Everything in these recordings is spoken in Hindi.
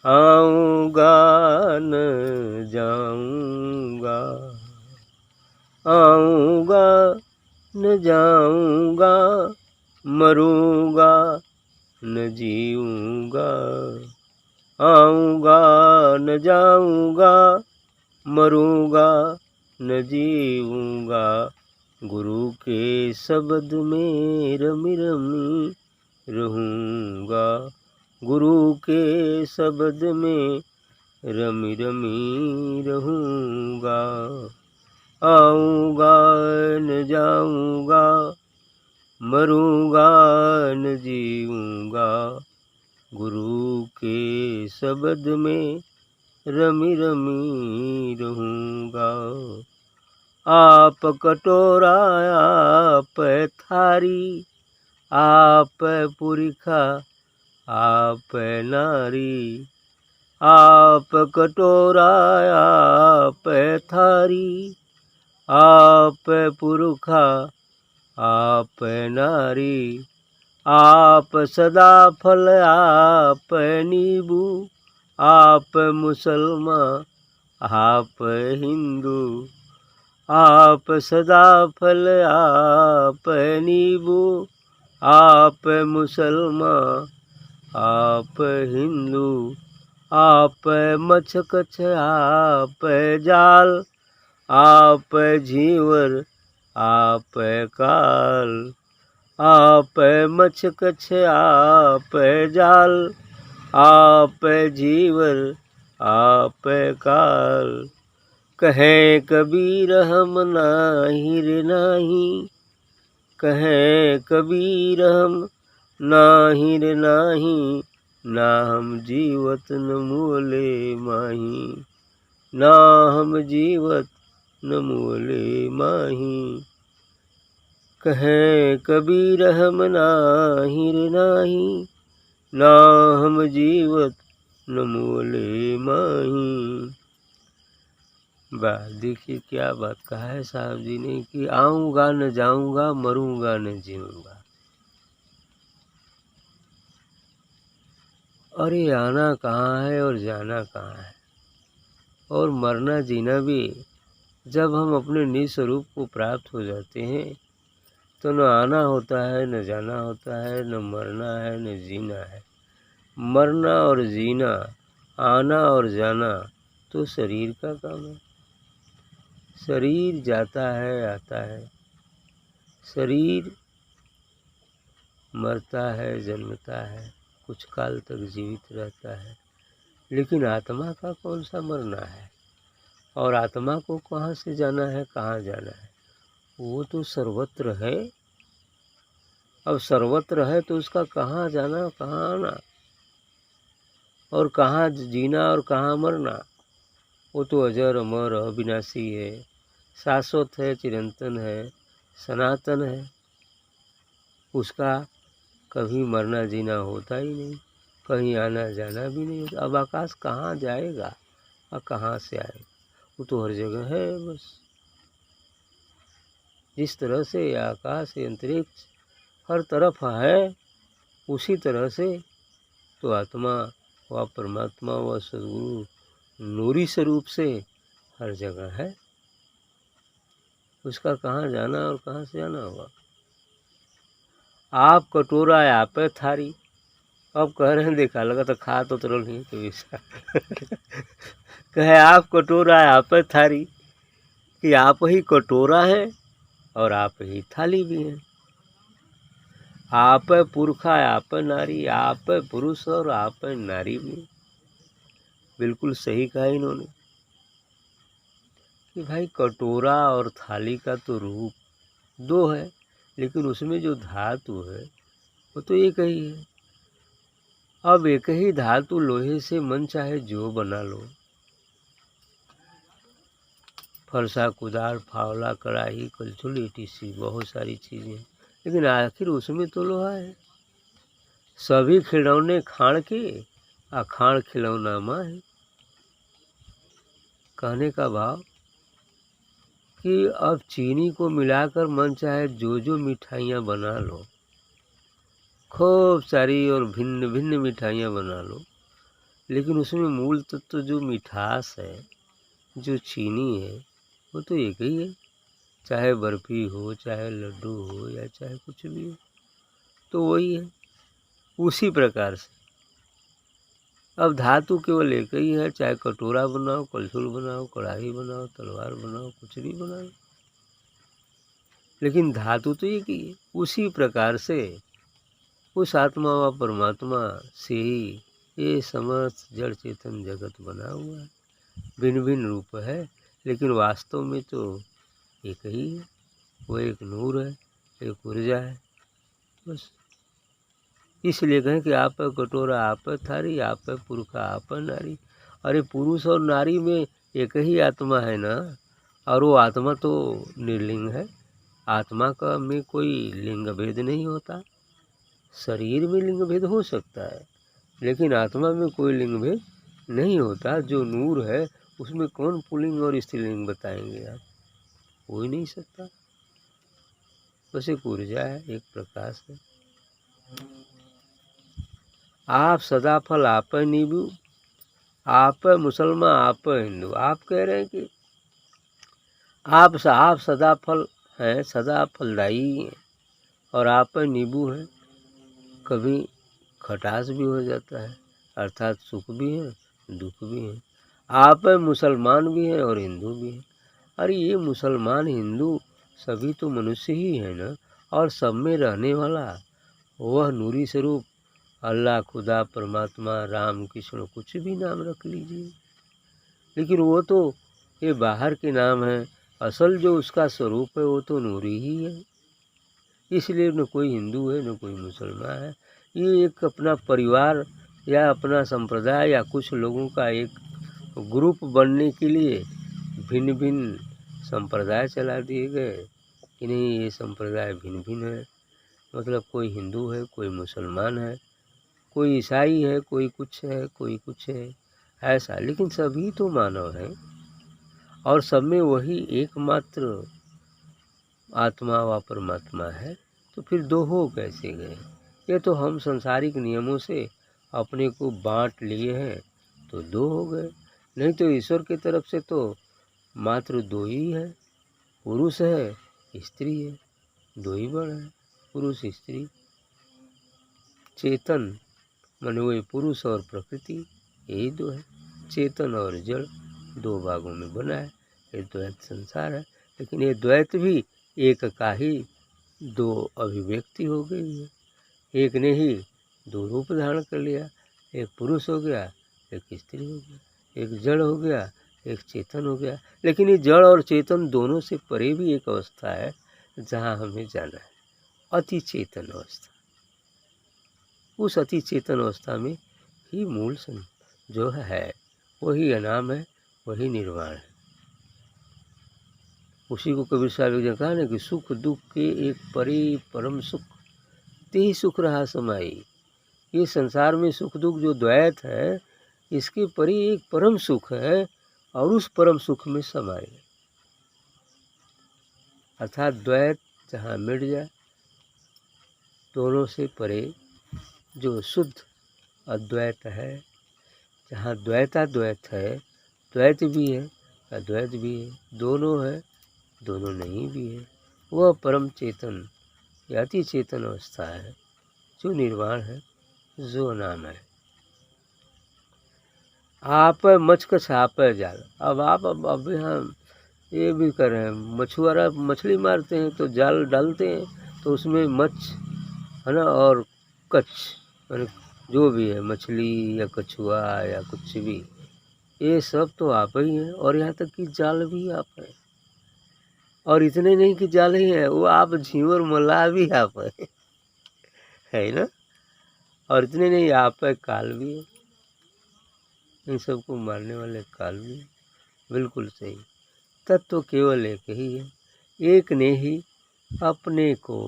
आऊँगा न जाऊँगा, आऊँगा न जाऊँगा, मरूँगा न जीऊँगा। आऊँगा न जाऊँगा, मरूँगा न जीऊँगा। गुरु के शब्द में रमी रमी रहूँगा, गुरु के शब्द में रमी रमी रहूँगा। आऊँगा न जाऊँगा, मरूँगा न जीऊँगा। गुरु के शब्द में रमी रमी रहूँगा। आप कटोरा आप थारी, आप पुरखा आप नारी। आप कटोरा आप थारी, आप पुरखा आप नारी। आप सदा फल आप नींबू, आप मुसलमान आप हिंदू। आप सदा फल आप नींबू, आप मुसलमान आप हिंदू। आप मच्छकछ आप जाल, आप झींवर आप काल। आप मच्छकछ आप जाल, आप झींवर आप काल। कहें कबीर हम नाही रे नाही, कहें कबीर हम नाही रे नाही। ना हम जीवत न मोले माही, ना हम जीवत न मोले माही। कहें कबीर हम नाही रे नाही, ना हम जीवत न मोले माही। देखिए क्या बात कहा है साहब जी ने कि आऊँगा न जाऊँगा, मरूँगा न जीऊँगा। अरे आना कहाँ है और जाना कहाँ है, और मरना जीना भी जब हम अपने निज स्वरूप को प्राप्त हो जाते हैं तो न आना होता है न जाना होता है, न मरना है न जीना है। मरना और जीना, आना और जाना तो शरीर का काम है। शरीर जाता है आता है, शरीर मरता है जन्मता है, कुछ काल तक जीवित रहता है। लेकिन आत्मा का कौन सा मरना है, और आत्मा को कहाँ से जाना है, कहाँ जाना है? वो तो सर्वत्र है। अब सर्वत्र है तो उसका कहाँ जाना कहाँ आना, और कहाँ जीना और कहाँ मरना? वो तो अजर अमर अविनाशी है, शाश्वत है, चिरंतन है, सनातन है। उसका कभी मरना जीना होता ही नहीं, कहीं आना जाना भी नहीं होता। अब आकाश कहाँ जाएगा और कहाँ से आएगा? वो तो हर जगह है बस। जिस तरह से आकाश अंतरिक्ष हर तरफ है, उसी तरह से तो आत्मा व परमात्मा व सद्गुरु नूरी स्वरूप से हर जगह है। उसका कहाँ जाना और कहाँ से आना होगा? आप कटोरा आप थारी, अब कह रहे हैं देखा लगा तो खा तो तरल नहीं कभी सा कहे आप कटोरा आप थारी, कि आप ही कटोरा है और आप ही थाली भी हैं। आप पुरखा आप नारी, आप पुरुष और आप नारी भी। बिल्कुल सही कहा इन्होंने कि भाई कटोरा और थाली का तो रूप दो है, लेकिन उसमें जो धातु है वो तो एक ही है। अब एक ही धातु लोहे से मन चाहे जो बना लो, फरसा कुदार फावला कढ़ाई कलछुल ईटीसी बहुत सारी चीज़ें, लेकिन आखिर उसमें तो लोहा है। सभी खिलौने खाण के आ खाण खिलौना माँ है। कहने का भाव कि अब चीनी को मिलाकर मन चाहे जो जो मिठाइयाँ बना लो, खूब सारी और भिन्न भिन्न मिठाइयाँ बना लो, लेकिन उसमें मूल तत्व जो मिठास है, जो चीनी है, वो तो एक ही है। चाहे बर्फ़ी हो, चाहे लड्डू हो या चाहे कुछ भी हो, तो वही है। उसी प्रकार से अब धातु केवल एक ही है, चाहे कटोरा बनाओ, कलछुल बनाओ, कढ़ाई बनाओ, तलवार बनाओ, कुछ भी बनाओ, लेकिन धातु तो एक ही है। उसी प्रकार से उस आत्मा व परमात्मा से ही ये समस्त जड़ चेतन जगत बना हुआ है। भिन्न भिन्न रूप है, लेकिन वास्तव में तो एक ही है। वो एक नूर है, एक ऊर्जा है, बस। इसलिए कहें कि आप है कटोरा, आप है थारी, आप है पुरखा, आप है नारी। अरे पुरुष और नारी में एक ही आत्मा है ना, और वो आत्मा तो निर्लिंग है। आत्मा का में कोई लिंग भेद नहीं होता। शरीर में लिंग भेद हो सकता है, लेकिन आत्मा में कोई लिंग भेद नहीं होता। जो नूर है उसमें कौन पुल्लिंग और स्त्रीलिंग बताएंगे आप? हो ही नहीं सकता। बस एक ऊर्जा है, एक प्रकाश है। आप सदा फल आप नींबू, आप मुसलमान, आप हिंदू। आप कह रहे हैं कि आप सदा फल हैं, सदा फलदायी हैं, और आप नींबू हैं। कभी खटास भी हो जाता है, अर्थात सुख भी है, दुख भी है। आप मुसलमान भी हैं और हिंदू भी हैं। अरे ये मुसलमान हिंदू सभी तो मनुष्य ही है ना, और सब में रहने वाला वह नूरी स्वरूप अल्लाह, खुदा, परमात्मा, राम, कृष्ण, कुछ भी नाम रख लीजिए, लेकिन वो तो ये बाहर के नाम हैं। असल जो उसका स्वरूप है वो तो नूरी ही है। इसलिए न कोई हिंदू है, न कोई मुसलमान है। ये एक अपना परिवार या अपना संप्रदाय या कुछ लोगों का एक ग्रुप बनने के लिए भिन्न भिन्न संप्रदाय चला दिए गए कि नहीं, ये संप्रदाय भिन्न भिन्न है। मतलब कोई हिंदू है, कोई मुसलमान है, कोई ईसाई है, कोई कुछ है, कोई कुछ है, ऐसा। लेकिन सभी तो मानव हैं, और सब में वही एकमात्र आत्मा व परमात्मा है। तो फिर दो हो कैसे गए? ये तो हम संसारिक नियमों से अपने को बांट लिए हैं, तो दो हो गए। नहीं तो ईश्वर की तरफ से तो मात्र दो ही है, पुरुष है, स्त्री है। दो ही बड़ है, पुरुष स्त्री। चेतन माने वही पुरुष और प्रकृति, यही दो है। चेतन और जड़ दो भागों में बना है, ये द्वैत संसार है। लेकिन ये द्वैत भी एक का ही दो अभिव्यक्ति हो गई है। एक ने ही दो रूप धारण कर लिया, एक पुरुष हो गया, एक स्त्री हो गया, एक जड़ हो गया, एक चेतन हो गया। लेकिन ये जड़ और चेतन दोनों से परे भी एक अवस्था है जहाँ हमें जाना है, अति चेतन अवस्था। उस अति चेतन अवस्था में ही मूल जो है वही अनाम है, वही निर्वाण है। उसी को कबीर साहब ने कहा ना कि सुख दुख के एक परे परम सुख, ते ही सुख रहा समाई। ये संसार में सुख दुख जो द्वैत है, इसके परे एक परम सुख है, और उस परम सुख में समाए। अर्थात द्वैत जहाँ मिट जाए, दोनों से परे जो शुद्ध अद्वैत है, जहाँ द्वैताद्वैत है, द्वैत भी है, अद्वैत भी है, दोनों है, दोनों नहीं भी है, वह परम चेतन या अति चेतन अवस्था है, जो निर्वाण है, जो नाम है। आप मच का छाप जाल। अब आप अब हम ये भी कर रहे हैं, मछुआरा मछली मारते हैं तो जाल डालते हैं, तो उसमें मच है ना, और कच्छ माने जो भी है, मछली या कछुआ या कुछ भी, ये सब तो आप ही हैं। और यहाँ तक कि जाल भी आप हैं। और इतने नहीं कि जाल ही है, वो आप झींवर मल्लाह भी आप है ना। और इतने नहीं, आप है काल भी है, इन सबको मारने वाले काल भी है। बिल्कुल सही। तत्व केवल एक ही है। एक ने ही अपने को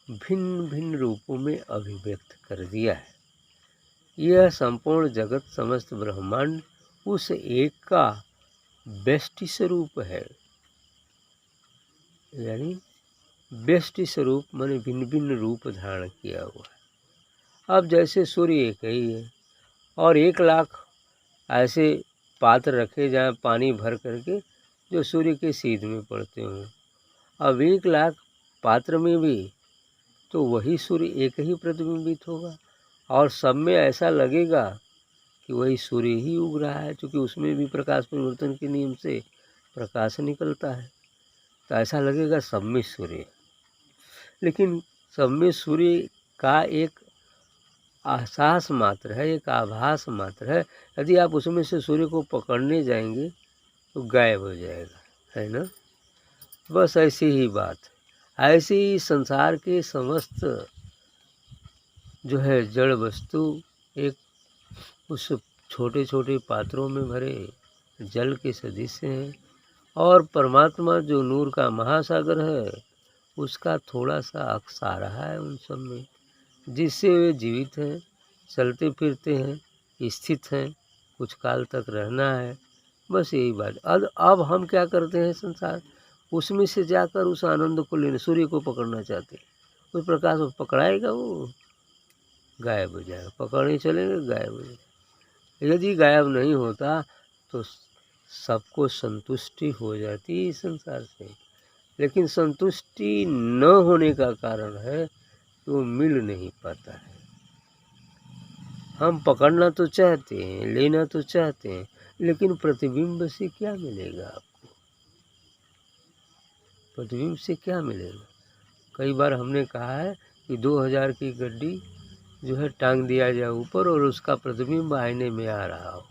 भिन्न भिन्न रूपों में अभिव्यक्त कर दिया है। यह संपूर्ण जगत, समस्त ब्रह्मांड उस एक का व्यष्टि स्वरूप है। यानी व्यष्टि स्वरूप माने भिन्न भिन्न रूप धारण किया हुआ है। अब जैसे सूर्य एक ही है, और 1 लाख ऐसे पात्र रखे जाएं पानी भर करके जो सूर्य के सीध में पड़ते हों। अब 1,00,000 पात्र में भी तो वही सूर्य एक ही प्रतिबिंबित होगा और सब में ऐसा लगेगा कि वही सूर्य ही उग रहा है, क्योंकि उसमें भी प्रकाश परिवर्तन के नियम से प्रकाश निकलता है। तो ऐसा लगेगा सब में सूर्य है। लेकिन सब में सूर्य का एक एहसास मात्र है, एक आभास मात्र है। यदि आप उसमें से सूर्य को पकड़ने जाएंगे तो गायब हो जाएगा, है ना। बस ऐसी ही बात है। ऐसे ही संसार के समस्त जो है जड़ वस्तु एक उस छोटे छोटे पात्रों में भरे जल के सदृश हैं और परमात्मा जो नूर का महासागर है उसका थोड़ा सा अक्सारा है उन सब में, जिससे वे जीवित हैं, चलते फिरते हैं, स्थित हैं, कुछ काल तक रहना है। बस यही बात। अब हम क्या करते हैं, संसार उसमें से जाकर उस आनंद को लेने सूर्य को पकड़ना चाहते हैं। उस प्रकाश को पकड़ाएगा वो गायब हो जाएगा, पकड़ने चलेंगे गायब हो जाएगा। यदि गायब नहीं होता तो सबको संतुष्टि हो जाती इस संसार से। लेकिन संतुष्टि न होने का कारण है कि वो मिल नहीं पाता है। हम पकड़ना तो चाहते हैं, लेना तो चाहते हैं, लेकिन प्रतिबिंब से क्या मिलेगा आपको? प्रतिबिंब से क्या मिलेगा? कई बार हमने कहा है कि 2000 की गड्डी जो है टांग दिया जाए ऊपर और उसका प्रतिबिंब आईने में आ रहा हो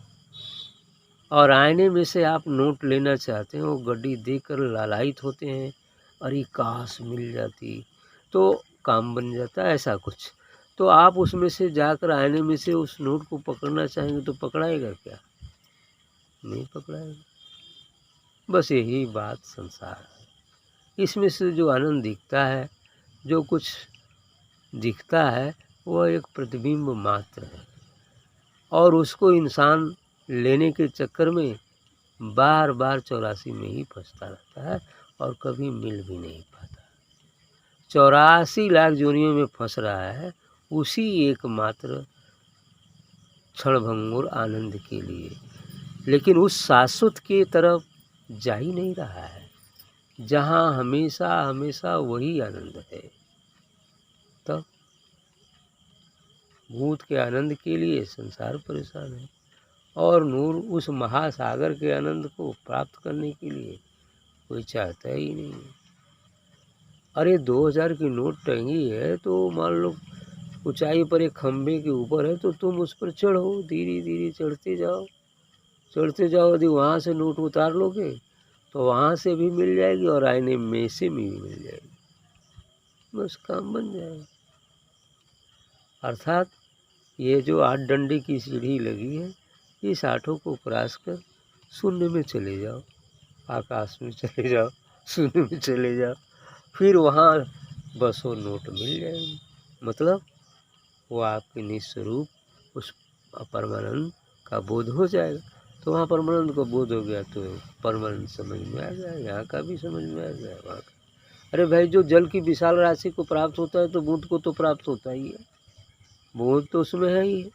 और आईने में से आप नोट लेना चाहते हैं, वो गड्डी देखकर लालायित होते हैं, अरे काश मिल जाती तो काम बन जाता, ऐसा कुछ। तो आप उसमें से जाकर आईने में से उस नोट को पकड़ना चाहेंगे तो पकड़ाएगा क्या? नहीं पकड़ाएगा। बस यही बात संसार है। इसमें से जो आनंद दिखता है, जो कुछ दिखता है, वह एक प्रतिबिंब मात्र है और उसको इंसान लेने के चक्कर में बार बार 84 में ही फंसता रहता है और कभी मिल भी नहीं पाता। 84 लाख जोनियों में फंस रहा है उसी एकमात्र क्षणभंगुर आनंद के लिए, लेकिन उस शाश्वत की तरफ जा ही नहीं रहा है जहाँ हमेशा हमेशा वही आनंद है। तब भूत के आनंद के लिए संसार परेशान है और नूर उस महासागर के आनंद को प्राप्त करने के लिए कोई चाहता ही नहीं है। अरे 2000 की नोट टंगी है तो मान लो ऊंचाई पर एक खंभे के ऊपर है तो तुम उस पर चढ़ो, धीरे धीरे चढ़ते जाओ, चढ़ते जाओ। यदि वहाँ से नोट उतार लोगे तो वहाँ से भी मिल जाएगी और आईने में से भी मिल जाएगी, बस काम बन जाएगा। अर्थात ये जो 8 डंडे की सीढ़ी लगी है, इस 8 को क्रॉस कर शून्य में चले जाओ, आकाश में चले जाओ, शून्य में चले जाओ, फिर वहाँ बस वो नोट मिल जाएगी। मतलब वो आपके निस्वरूप उस परमानंद का बोध हो जाएगा। तो वहाँ परमानंद का बोध हो गया तो परमानंद समझ में आ गया, यहाँ का भी समझ में आ गया, वहाँ का। अरे भाई, जो जल की विशाल राशि को प्राप्त होता है तो बूंद को तो प्राप्त होता ही है, बूंद तो उसमें है ही है।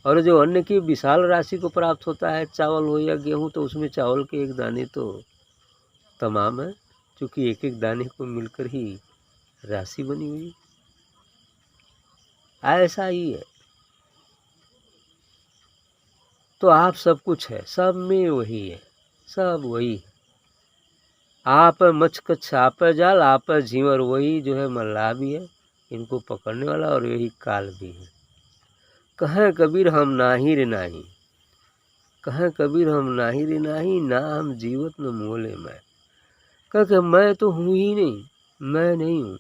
और जो अन्न की विशाल राशि को प्राप्त होता है, चावल हो या गेहूँ, तो उसमें चावल के एक दाने तो तमाम है, क्योंकि एक एक दाने को मिलकर ही राशि बनी हुई। ऐसा ही है। तो आप सब कुछ है, सब में वही है, सब वही है। आप मच्छ कच्छ आप जाल, आप झींवर, वही जो है मल्लाह भी है, इनको पकड़ने वाला, और यही काल भी है। कहें कबीर हम नाही रे नाही, कहें कबीर हम नाही रे नाही, ना हम जीवत न मोले मैं। कह मैं तो हूँ ही नहीं, मैं नहीं हूँ।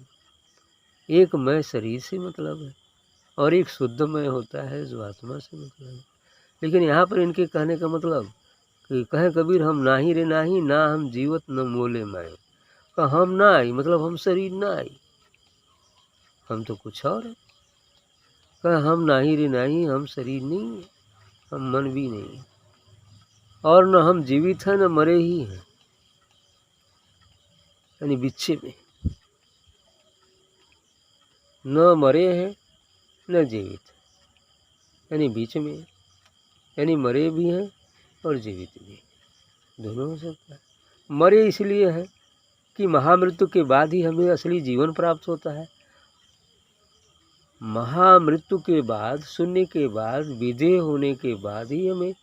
एक मैं शरीर से मतलब है और एक शुद्ध मैं होता है जो आत्मा से मतलब है। लेकिन यहाँ पर इनके कहने का मतलब कि कहें कबीर हम नाही रे नाही, ना हम जीवत न मोले मैं। का हम ना आई मतलब हम शरीर ना आई, हम तो कुछ और है। कह हम नाही रे नाही, हम शरीर नहीं है, हम मन भी नहीं है, और न हम जीवित हैं न मरे ही हैं, यानी बिच्छे में न मरे हैं न जीवित, यानी बीच में, यानी मरे भी हैं और जीवित भी हैं, दोनों हो सकता है। मरे इसलिए हैं कि महामृत्यु के बाद ही हमें असली जीवन प्राप्त होता है। महामृत्यु के बाद, शून्य के बाद, विदेह होने के बाद ही हमें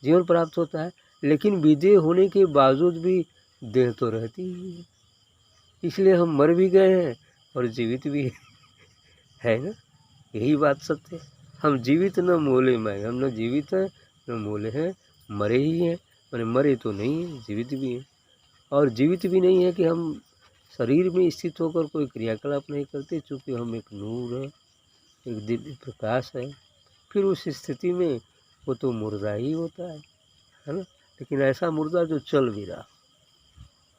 जीवन प्राप्त होता है। लेकिन विदेह होने के बावजूद भी देह तो रहती ही है, इसलिए हम मर भी गए हैं और जीवित भी हैं, है ना? यही बात सत्य है। हम जीवित न मोले मैं, हम न जीवित हैं न मोले हैं, मरे ही हैं। मैंने मरे तो नहीं हैं, जीवित भी हैं। और जीवित भी नहीं है कि हम शरीर में स्थित होकर कोई क्रियाकलाप नहीं करते, चूँकि हम एक नूर है, एक दिव्य प्रकाश है। फिर उस स्थिति में वो तो मुर्दा ही होता है ना? लेकिन ऐसा मुर्दा जो चल भी रहा,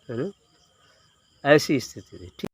है ना? ऐसी स्थिति थी। ठीक।